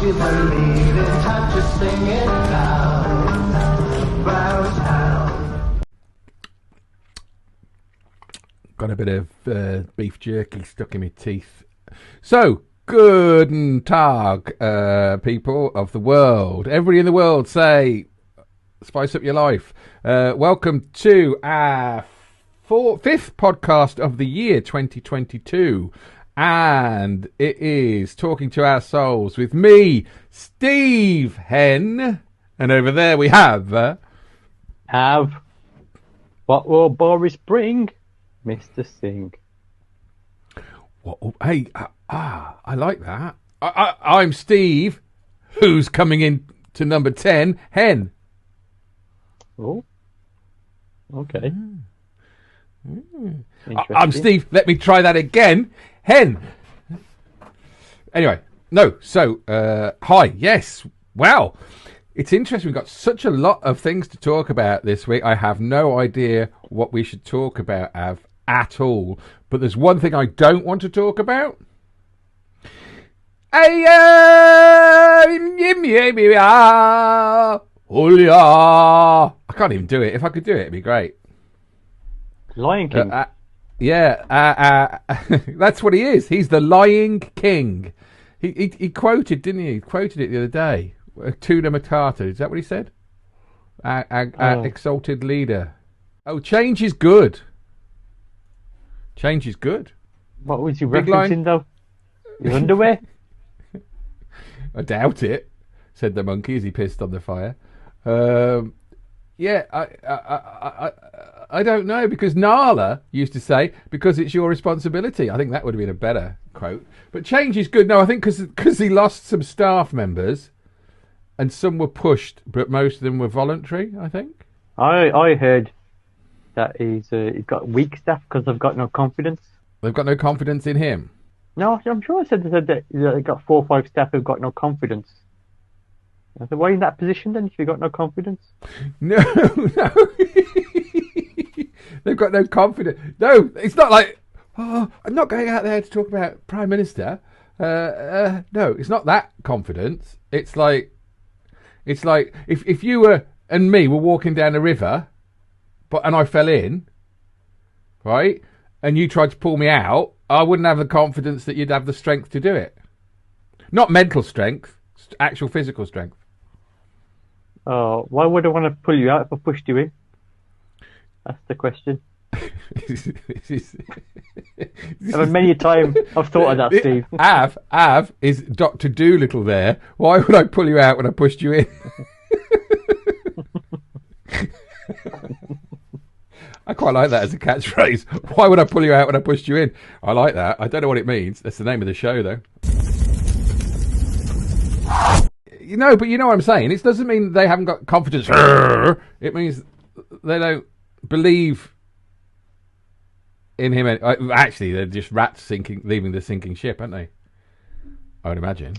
you believe in time, just sing it loud. Round. Got a bit of beef jerky stuck in my teeth. So, guten Tag, people of the world. Everybody in the world say, spice up your life. Welcome to our fifth podcast of the year 2022. And it is Talking to Our Souls with me, Steve Hen. And over there we have... What will Boris bring? Mr. Singh. What, hey, I like that. I'm Steve, who's coming in to number 10, Hen. Oh, okay. I'm Steve. Let me try that again. Hen. Anyway, no. So, hi. Yes. Wow. It's interesting. We've got such a lot of things to talk about this week. I have no idea what we should talk about at all. But there's one thing I don't want to talk about. I can't even do it. If I could do it, it'd be great. Lion King. That's what he is. He's the lying king. He quoted, didn't he? He quoted it the other day. Tuna Matata. Is that what he said? Our exalted leader. Oh, change is good. Change is good. What was you referencing, though? Your underwear? I doubt it, said the monkey as he pissed on the fire. I don't know, because Nala used to say, because it's your responsibility. I think that would have been a better quote. But change is good. No, I think because he lost some staff members and some were pushed, but most of them were voluntary, I think. I heard that he's got weak staff because they've got no confidence. They've got no confidence in him? No, I'm sure I said that they got 4 or 5 staff who've got no confidence. I said, why are you in that position then if you've got no confidence? No. They've got no confidence. No, it's not like, I'm not going out there to talk about Prime Minister. No, it's not that confidence. It's like if you were and me were walking down a river, and I fell in, right, and you tried to pull me out, I wouldn't have the confidence that you'd have the strength to do it. Not mental strength, actual physical strength. Oh, why would I want to pull you out if I pushed you in? That's the question. Many a time I've thought of that, Steve. Av is Dr. Doolittle there. Why would I pull you out when I pushed you in? I quite like that as a catchphrase. Why would I pull you out when I pushed you in? I like that. I don't know what it means. That's the name of the show, though. You know, but you know what I'm saying. It doesn't mean they haven't got confidence. It means they don't believe in him. Actually, they're just rats leaving the sinking ship, aren't they? I would imagine.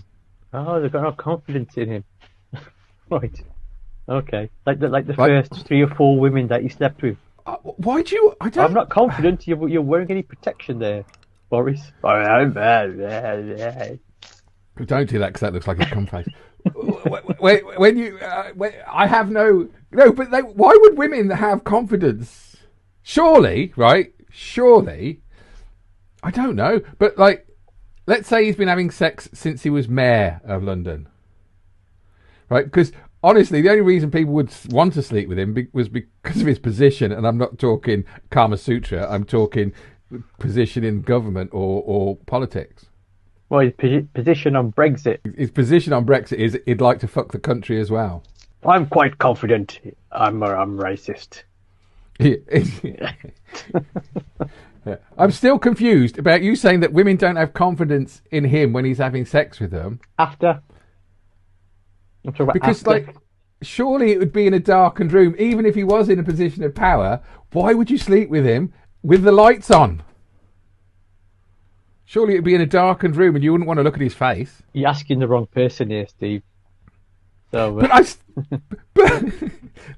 Oh, they've got no confidence in him. Right. Okay. Like the first 3 or 4 women that you slept with. Why do you... I'm not confident you're wearing any protection there, Boris. Don't do that, because that looks like a cum face. When you... I have no... No, but why would women have confidence? Surely, right? Surely. I don't know. But, like, let's say he's been having sex since he was mayor of London. Right? Because... honestly, the only reason people would want to sleep with him was because of his position, and I'm not talking Kama Sutra, I'm talking position in government or politics. Well, his position on Brexit. His position on Brexit is he'd like to fuck the country as well. I'm quite confident I'm racist. Yeah. I'm still confused about you saying that women don't have confidence in him when he's having sex with them. After... because, like, surely it would be in a darkened room, even if he was in a position of power. Why would you sleep with him with the lights on? Surely it would be in a darkened room and you wouldn't want to look at his face. You're asking the wrong person here, Steve. So,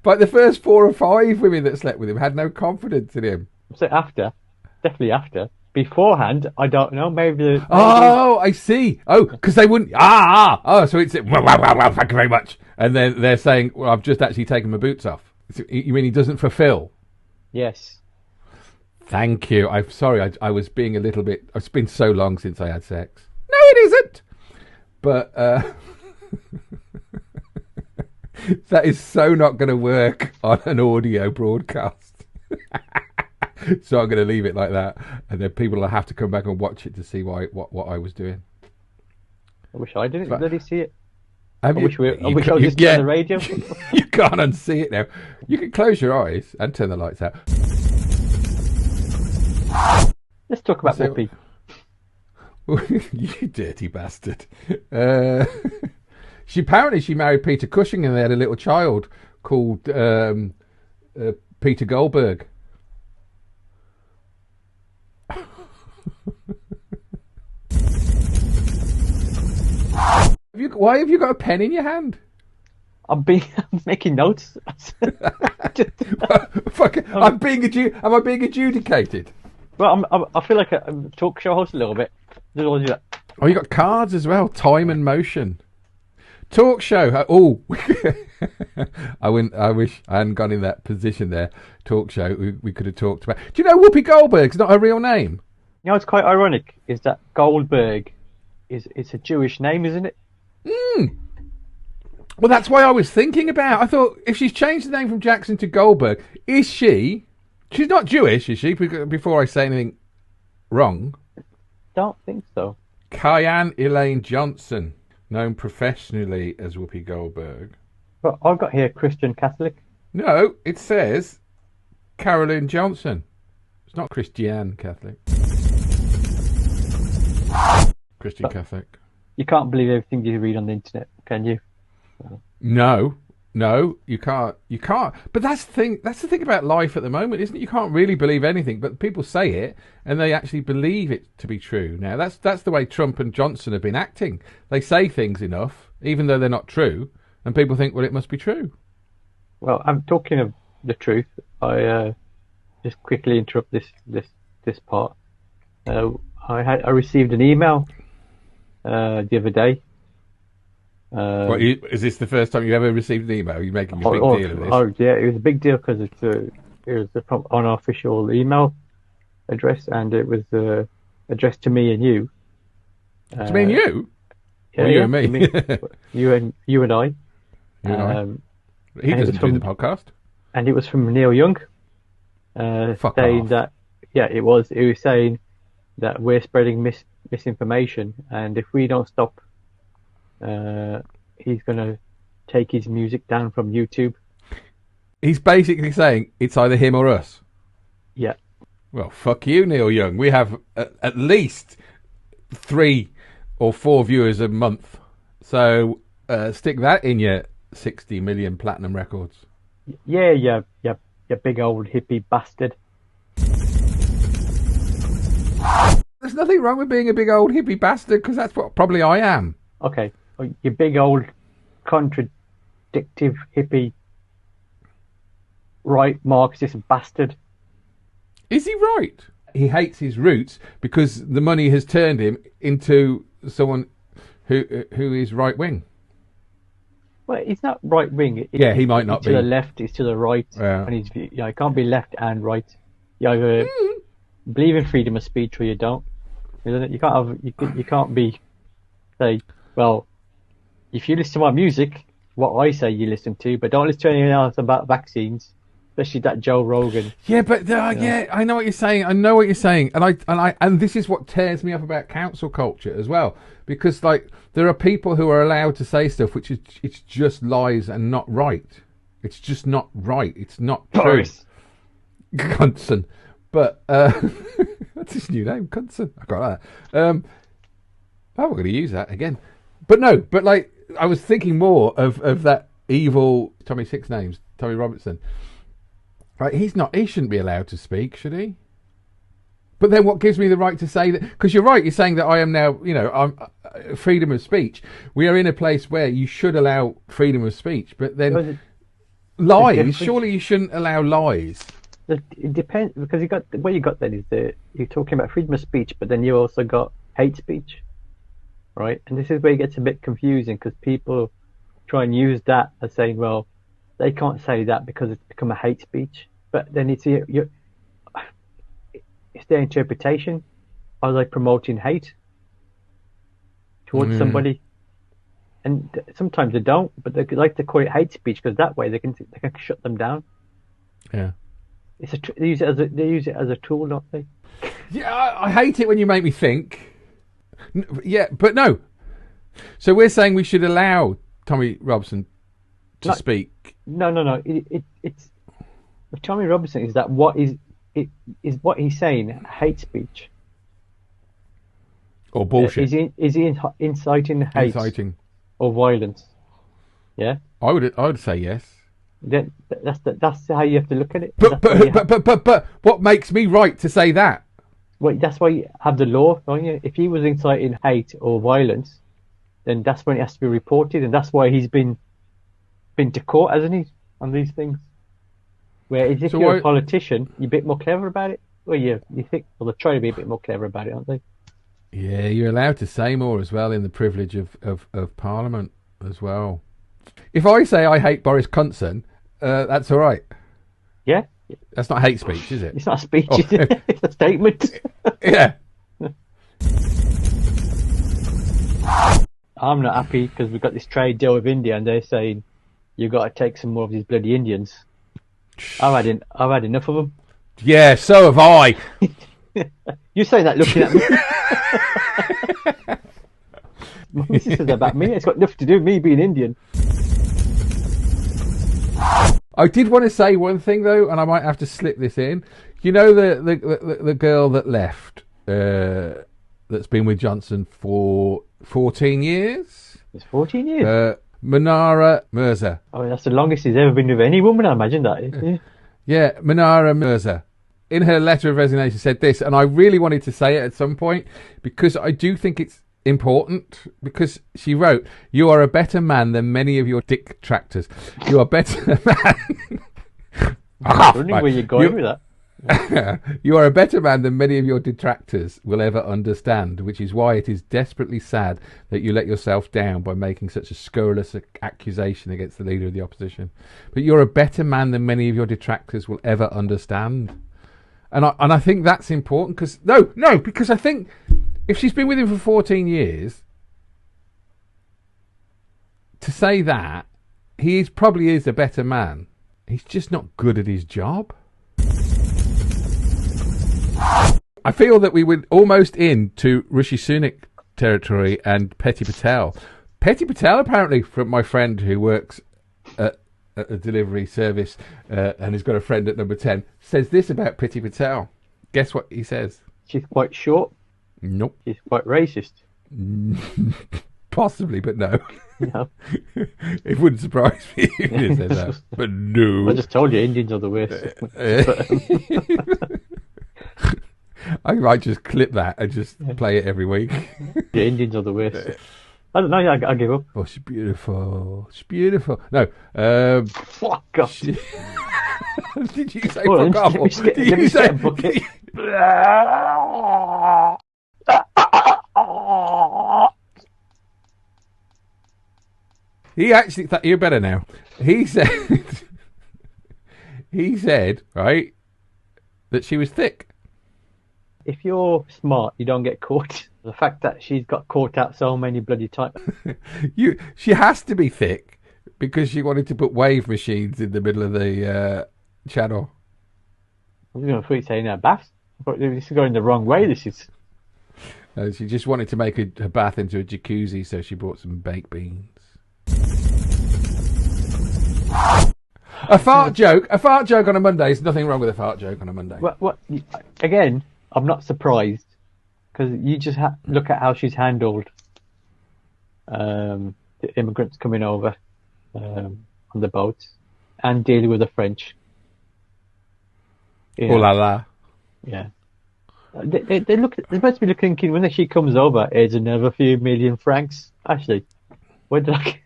but the first 4 or 5 women that slept with him had no confidence in him. So definitely after. beforehand, I don't know. Maybe. Oh, I see. Oh, because they wouldn't. Oh, so it's wow, thank you very much. And then they're saying, well, I've just actually taken my boots off. You mean he doesn't fulfill? Yes. Thank you. I'm sorry. I was being a little bit. It's been so long since I had sex. No, it isn't. But that is so not going to work on an audio broadcast. So I'm going to leave it like that, and then people will have to come back and watch it to see what I was doing. I wish I didn't really see it. I wish I was just on the radio. You can't unsee it now. You can close your eyes and turn the lights out. Let's talk about Whoopi. You dirty bastard. She married Peter Cushing, and they had a little child called Peter Goldberg. Why have you got a pen in your hand? I'm making notes. Am I being adjudicated? Well, I feel like a talk show host a little bit. Just want to do that. Oh, you got cards as well. Time and motion. Talk show. Oh, I wish I hadn't gone in that position there. Talk show. We could have talked about. Do you know Whoopi Goldberg's not her real name? You know, it's quite ironic. Is that Goldberg? It's a Jewish name, isn't it? Well, that's why I was thinking about. I thought if she's changed the name from Jackson to Goldberg, is she? She's not Jewish, is she? Before I say anything wrong. Don't think so. Kyan Elaine Johnson, known professionally as Whoopi Goldberg. But I've got here Christian Catholic. No, it says Carolyn Johnson. It's not Christian Catholic. Christian Catholic. You can't believe everything you read on the internet, can you? No, you can't. You can't. But that's the thing. That's the thing about life at the moment, isn't it? You can't really believe anything, but people say it, and they actually believe it to be true. Now, that's the way Trump and Johnson have been acting. They say things enough, even though they're not true, and people think, well, it must be true. Well, I'm talking of the truth. I just quickly interrupt this part. I received an email the other day. Is this the first time you ever received an email? Are you making a big deal of this? Oh, yeah, it was a big deal because it was from an official email address, and it was addressed to me and you. To me and you? Yeah, or you and me? You and I. You and I. He doesn't do the podcast. And it was from Neil Young, Fuck saying off. that it was saying that we're spreading misinformation, and if we don't stop, he's going to take his music down from YouTube. He's basically saying it's either him or us. Yeah. Well, fuck you, Neil Young. We have at least 3 or 4 viewers a month. So stick that in your 60 million platinum records. Yeah, you big old hippie bastard. There's nothing wrong with being a big old hippie bastard, because that's what probably I am. Okay, you big old contradictive hippie right Marxist bastard. Is he right? He hates his roots because the money has turned him into someone who is right wing. Well, he's not right wing. Yeah, he might not be. To the left, he's to the right, Yeah. and he can't be left and right. You either believe in freedom of speech or you don't. You can't be say, well, if you listen to my music, what I say you listen to, but don't listen to anything else about vaccines, especially that Joe Rogan. Yeah, but yeah, I know what you're saying. And this is what tears me up about council culture as well, because like there are people who are allowed to say stuff which is it's just lies and not right. It's just not right. It's not true. Cunson. But what's his new name? Cunson. I got that. I'm going to use that again. But no, but like I was thinking more of that evil Tommy Robertson. Right, he shouldn't be allowed to speak, should he? But then what gives me the right to say that? Because you're right, you're saying that I am now, I'm freedom of speech. We are in a place where you should allow freedom of speech, but then lies, surely you shouldn't allow lies. It depends because you got what you got then is you're talking about freedom of speech, but then you also got hate speech, right? And this is where it gets a bit confusing because people try and use that as saying, well, they can't say that because it's become a hate speech. But then it's their interpretation. Are they promoting hate towards somebody? And sometimes they don't, but they like to call it hate speech because that way they can shut them down. Yeah. They use it as a tool, don't they? Yeah, I hate it when you make me think. Yeah, but no. So we're saying we should allow Tommy Robinson to speak. No. It's Tommy Robinson is that what is what he's saying hate speech or bullshit? Is he inciting hate or violence? Yeah, I would say yes. That's how you have to look at it. But what makes me right to say that? Well, that's why you have the law, don't you? If he was inciting hate or violence, then that's when it has to be reported, and that's why he's been to court, hasn't he, on these things? Whereas if you're a politician, you're a bit more clever about it. Well, you think, well, they try to be a bit more clever about it, aren't they? Yeah, you're allowed to say more as well in the privilege of Parliament as well. If I say I hate Boris Johnson, that's all right. Yeah. That's not hate speech, is it? It's not a speech, is it? It's a statement. Yeah. I'm not happy because we've got this trade deal with India and they're saying you've got to take some more of these bloody Indians. I've had enough of them. Yeah, so have I. You say that looking at me. This is about me. It's got nothing to do with me being Indian. I did want to say one thing though, and I might have to slip this in. You know the girl that left, that's been with Johnson for 14 years. It's 14 years. Menara Merza. Oh, that's the longest he's ever been with any woman. I imagine that. Yeah, Menara Merza. In her letter of resignation said this, and I really wanted to say it at some point because I do think it's important, because she wrote, "You are a better man than many of your detractors. You are better man." I'm wondering where you're going with that. You are a better man than many of your detractors will ever understand, which is why it is desperately sad that you let yourself down by making such a scurrilous accusation against the leader of the opposition. But you're a better man than many of your detractors will ever understand. And I think that's important because because I think if she's been with him for 14 years, to say that, he probably is a better man. He's just not good at his job. I feel that we were almost into Rishi Sunik territory and Petty Patel. Petty Patel, apparently, from my friend who works at a delivery service and has got a friend at number 10, says this about Petty Patel. Guess what he says? She's quite short. Nope. She's quite racist. Possibly, but no. No. It wouldn't surprise me if you said that. But no. I just told you, Indians are the worst. I might just clip that and just play it every week. The Indians are the worst. I don't know, I give up. Oh, she's beautiful. She's beautiful. No. Fuck off. Did you say Well, fuck off? let me get a bucket. He actually thought you're better now. He said, right, that she was thick. If you're smart, you don't get caught. The fact that she's got caught out so many bloody times. She has to be thick because she wanted to put wave machines in the middle of the channel. I was going to say now baths. This is going the wrong way. This is. She just wanted to make her bath into a jacuzzi, so she bought some baked beans. A fart joke on a Monday. There's nothing wrong with a fart joke on a Monday. What? Again, I'm not surprised because you just look at how she's handled the immigrants coming over on the boats and dealing with the French. Oh la la. Yeah. They must be looking when she comes over. Here's another few million francs. Actually, where did I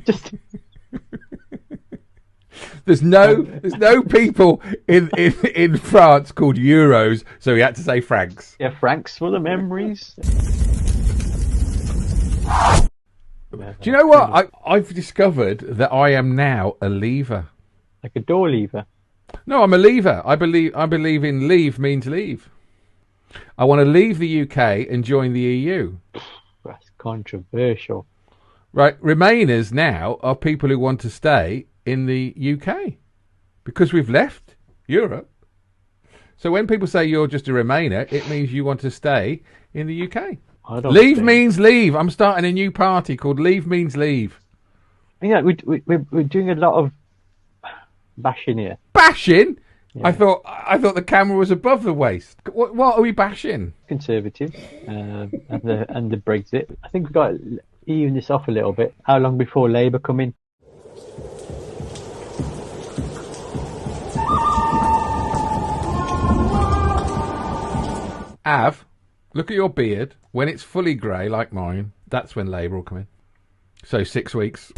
just? There's no people in France called euros, so he had to say francs. Yeah, francs for the memories. Do you know what? I've discovered that I am now a leaver. Like a door lever. No, I'm a leaver. I believe in leave means leave. I want to leave the UK and join the EU. That's controversial. Right, Remainers now are people who want to stay in the UK because we've left Europe. So when people say you're just a Remainer, it means you want to stay in the UK. Leave means leave. I'm starting a new party called Leave Means Leave. Yeah, we're doing a lot of bashing here. Bashing? Yeah. I thought the camera was above the waist. What are we bashing? Conservatives and the Brexit. I think we've got to even this off a little bit. How long before Labour come in? Av, look at your beard. When it's fully grey like mine, that's when Labour will come in. So 6 weeks.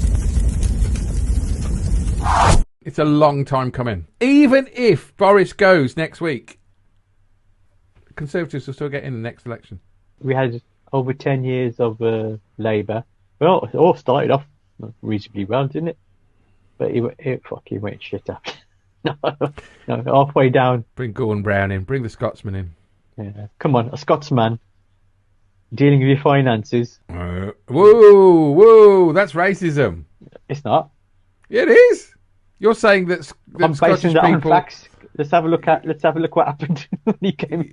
It's a long time coming. Even if Boris goes next week, Conservatives will still get in the next election. We had over 10 years of Labour. Well, it all started off reasonably well, didn't it? But it fucking went shit up. no, halfway down. Bring Gordon Brown in. Bring the Scotsman in. Yeah. Come on, a Scotsman dealing with your finances. Whoa, that's racism. It's not. Yeah, it is. You're saying that I'm Scottish basing that people... on facts. Let's have a look what happened when he came.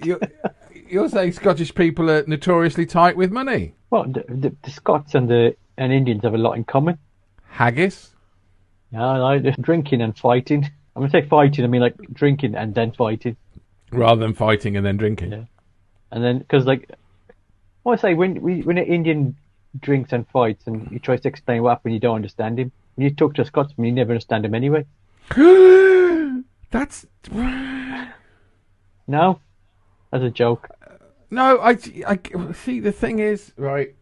You're saying Scottish people are notoriously tight with money. Well, the Scots and Indians have a lot in common. Haggis. Yeah, like drinking and fighting. I'm gonna say fighting. I mean like drinking and then fighting. Rather than fighting and then drinking. Yeah. And then because like, I say when an Indian drinks and fights and he tries to explain what happened, you don't understand him. When you talk to a Scotsman, you never understand him anyway. That's no, as a joke. No, I see. The thing is, right.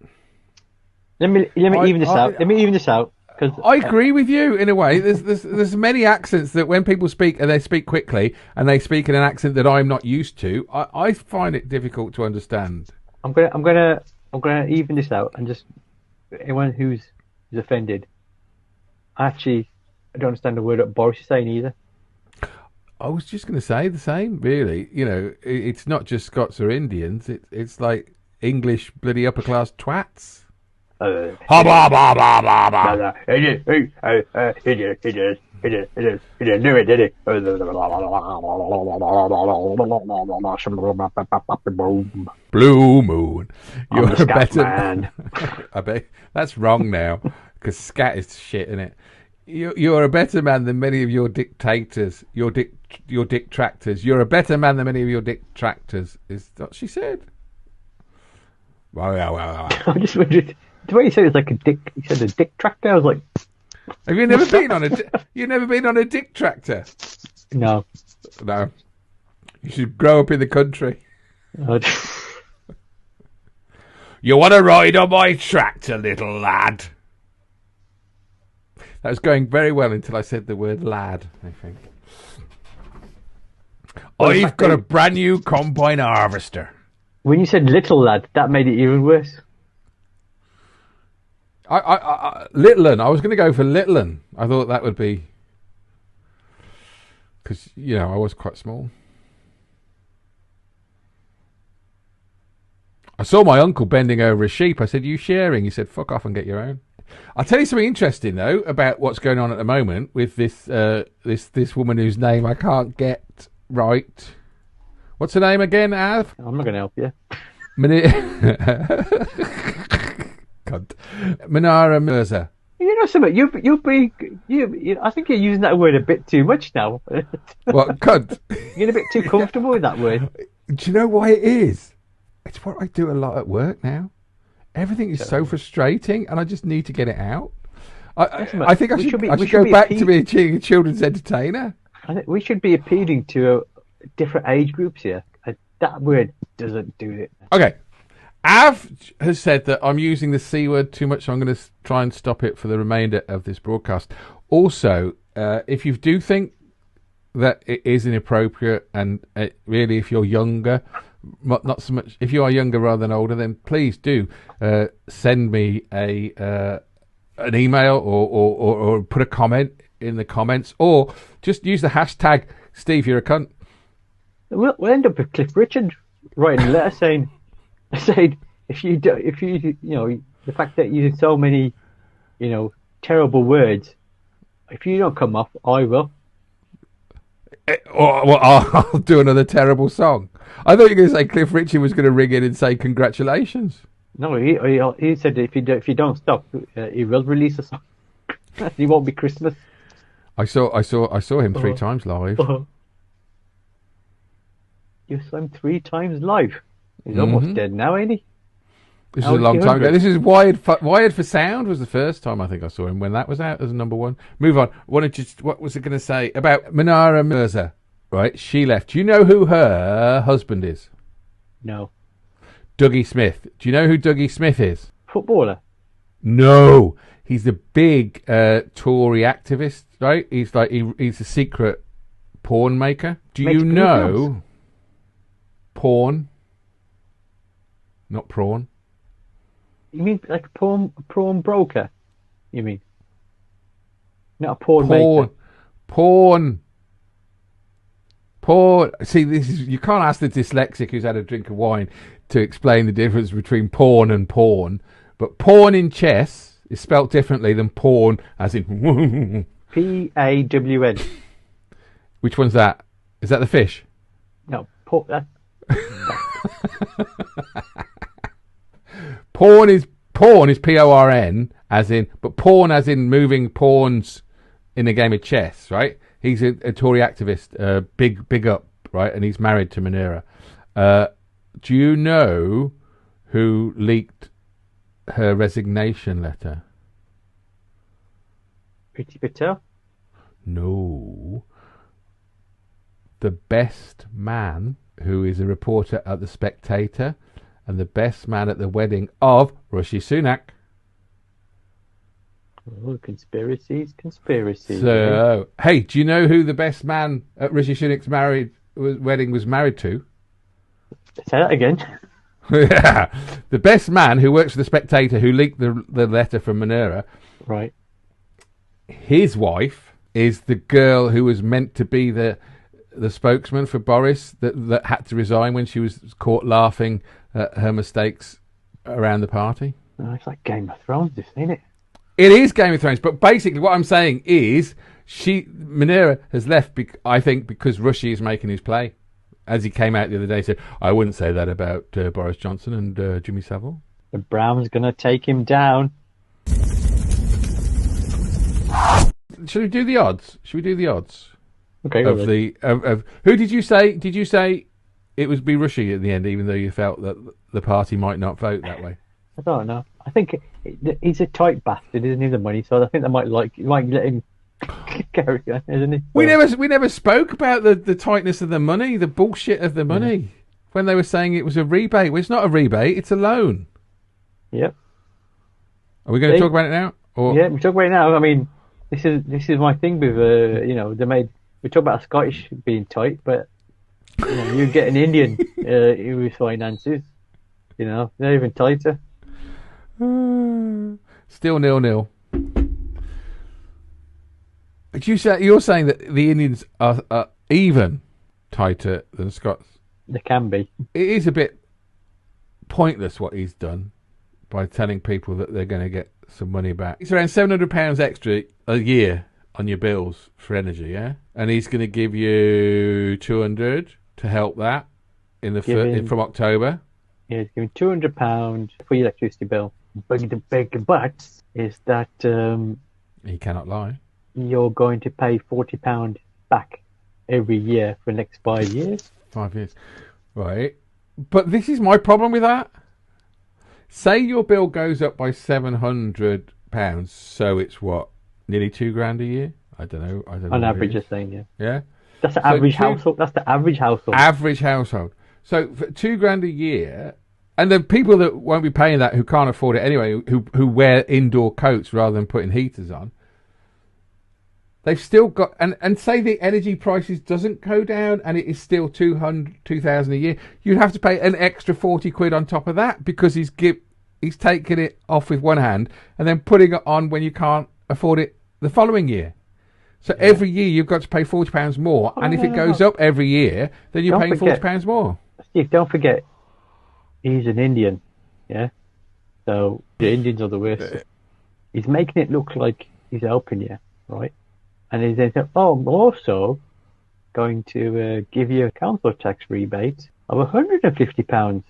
Let me even this out. Let me even this out. Cause I agree with you in a way. There's many accents that when people speak and they speak quickly and they speak in an accent that I'm not used to, I find it difficult to understand. I'm gonna even this out and just anyone who's offended. Actually, I don't understand the word that Boris is saying either. I was just going to say the same, really. You know, it's not just Scots or Indians. It's like English bloody upper class twats. He didn't do it, did he? Blue Moon. You're a better man. I bet that's wrong now because scat is shit, isn't it? You're a better man than many of your dictators. Your detractors. You're a better man than many of your detractors. Is what she said. Wow. I just wondered. The way you said it's like a dick. You said a dick tractor. I was like, have you never been on a? You've never been on a dick tractor? No. You should grow up in the country. Oh, you want to ride on my tractor, little lad? That was going very well until I said the word lad, I think. I've got a brand new combine harvester. When you said little lad, that made it even worse. Little un. I was going to go for little un. I thought that would be... Because, you know, I was quite small. I saw my uncle bending over a sheep. I said, you sharing? He said, fuck off and get your own. I'll tell you something interesting, though, about what's going on at the moment with this this woman whose name I can't get right. What's her name again, Av? I'm not going to help you. Menara Merza. You know something? You I think you're using that word a bit too much now. What, cunt? You're getting a bit too comfortable with that word. Do you know why it is? It's what I do a lot at work now. Everything is so frustrating, and I just need to get it out. I think I should go back to being a children's entertainer. I think we should be appealing to different age groups here. That word doesn't do it. Okay. Av has said that I'm using the C word too much, so I'm going to try and stop it for the remainder of this broadcast. Also, if you do think that it is inappropriate, and really, if you're younger, not so much. If you are younger rather than older, then please do send me an email or put a comment in the comments, or just use the hashtag Steve, you're a cunt. We'll end up with Cliff Richard writing a letter saying if you the fact that you use so many terrible words, if you don't come off, I will. Or well, I'll do another terrible song. I thought you were going to say Cliff Richard was going to ring in and say congratulations. No, he said if you don't stop, he will release a song. It won't be Christmas. I saw him 3 times live. You saw him 3 times live. He's almost dead now, ain't he? This is a long time ago. This is Wired for Sound was the first time I think I saw him when that was out as a number 1. Move on. What was it going to say about Menara Merza? Right, she left. Do you know who her husband is? No. Dougie Smith. Do you know who Dougie Smith is? Footballer? No. He's the big Tory activist, right? He's a secret porn maker. Do you know porn? Not prawn. You mean like a prawn broker? You mean? Not a porn maker. Porn. See, this is, you can't ask the dyslexic who's had a drink of wine to explain the difference between porn and porn. But porn in chess is spelt differently than porn, as in P-A-W-N. Which one's that? Is that the fish? No, Porn is P-O-R-N, as in, but porn as in moving pawns in a game of chess, right? He's a Tory activist, big up, right? And he's married to Menara. Do you know who leaked her resignation letter? Priti Patel? No. The best man, who is a reporter at The Spectator, and the best man at the wedding of Rishi Sunak. Oh, conspiracies. So, hey, do you know who the best man at Rishi Sunak's wedding was married to? Say that again. Yeah, the best man who works for The Spectator, who leaked the letter from Menara. Right. His wife is the girl who was meant to be the spokesman for Boris that had to resign when she was caught laughing at her mistakes around the party. Oh, it's like Game of Thrones, ain't it? It is Game of Thrones, but basically what I'm saying is Menara has left, I think, because Rishi is making his play. As he came out the other day, he said, I wouldn't say that about Boris Johnson and Jimmy Savile. The Brown's going to take him down. Should we do the odds? Okay. Of who did you say? Did you say it would be Rishi at the end, even though you felt that the party might not vote that way? I don't know. I think he's a tight bastard, isn't he? The money, so I think they might let him carry on, isn't he? We never spoke about the tightness of the money, the bullshit of the money, when they were saying it was a rebate. Well, it's not a rebate; it's a loan. Yep. Are we going to talk about it now? Or? Yeah, we talk about it now. I mean, this is my thing with we talk about Scottish being tight, but you get an Indian with finances, they're even tighter. Still 0-0. But you're saying that the Indians are even tighter than Scots? They can be. It is a bit pointless what he's done by telling people that they're going to get some money back. It's around £700 extra a year on your bills for energy, yeah? And he's going to give you 200 to help that from October. Yeah, he's giving £200 for your electricity bill. But the big but is that he cannot lie. You're going to pay £40 back every year for the next 5 years. 5 years, right? But this is my problem with that. Say your bill goes up by £700, so it's what, nearly £2,000 a year? I don't know. On average, you're saying, yeah. Yeah. That's the average household. That's the average household. Average household. So for £2,000 a year. And the people that won't be paying that, who can't afford it anyway, who wear indoor coats rather than putting heaters on, they've still got, and say the energy prices doesn't go down and it is still 2,000 a year, you'd have to pay an extra 40 quid on top of that because he's taking it off with one hand and then putting it on when you can't afford it the following year. So every year you've got to pay £40 more, and if it goes up every year, then you're paying £40 more. Steve, don't forget, he's an Indian, yeah? So the Indians are the worst. He's making it look like he's helping you, right? And he's saying, oh, I'm also going to give you a council tax rebate of £150,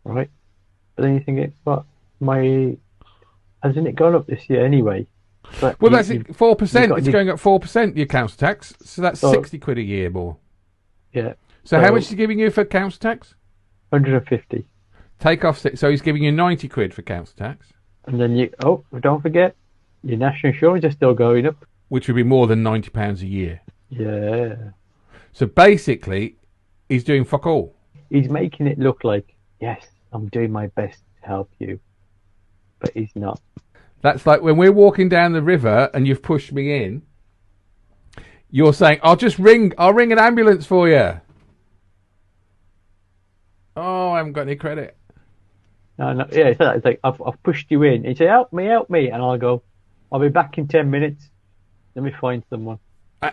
right? But then you think, what, hasn't it gone up this year anyway? But well, that's it, 4%. It's going up 4%, your council tax. So that's 60 quid a year more. Yeah. So how much is he giving you for council tax? 150. Take off, so he's giving you 90 quid for council tax. And then don't forget, your national insurance is still going up. Which would be more than £90 a year. Yeah. So basically, he's doing fuck all. He's making it look like, yes, I'm doing my best to help you. But he's not. That's like when we're walking down the river and you've pushed me in, you're saying, I'll ring an ambulance for you. Oh, I haven't got any credit. No, yeah, it's like I've pushed you in. You say, help me, and I'll go, I'll be back in 10 minutes. Let me find someone.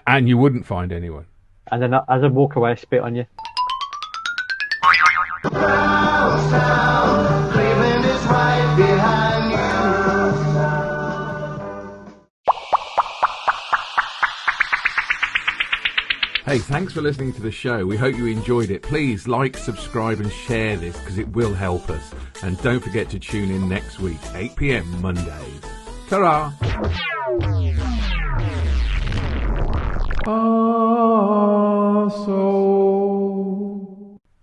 And you wouldn't find anyone. And then as I walk away, I spit on you. Cleveland is right behind you. Hey, thanks for listening to the show. We hope you enjoyed it. Please like, subscribe and share this because it will help us. And don't forget to tune in next week, 8 p.m. Mondays. Ta-ra! So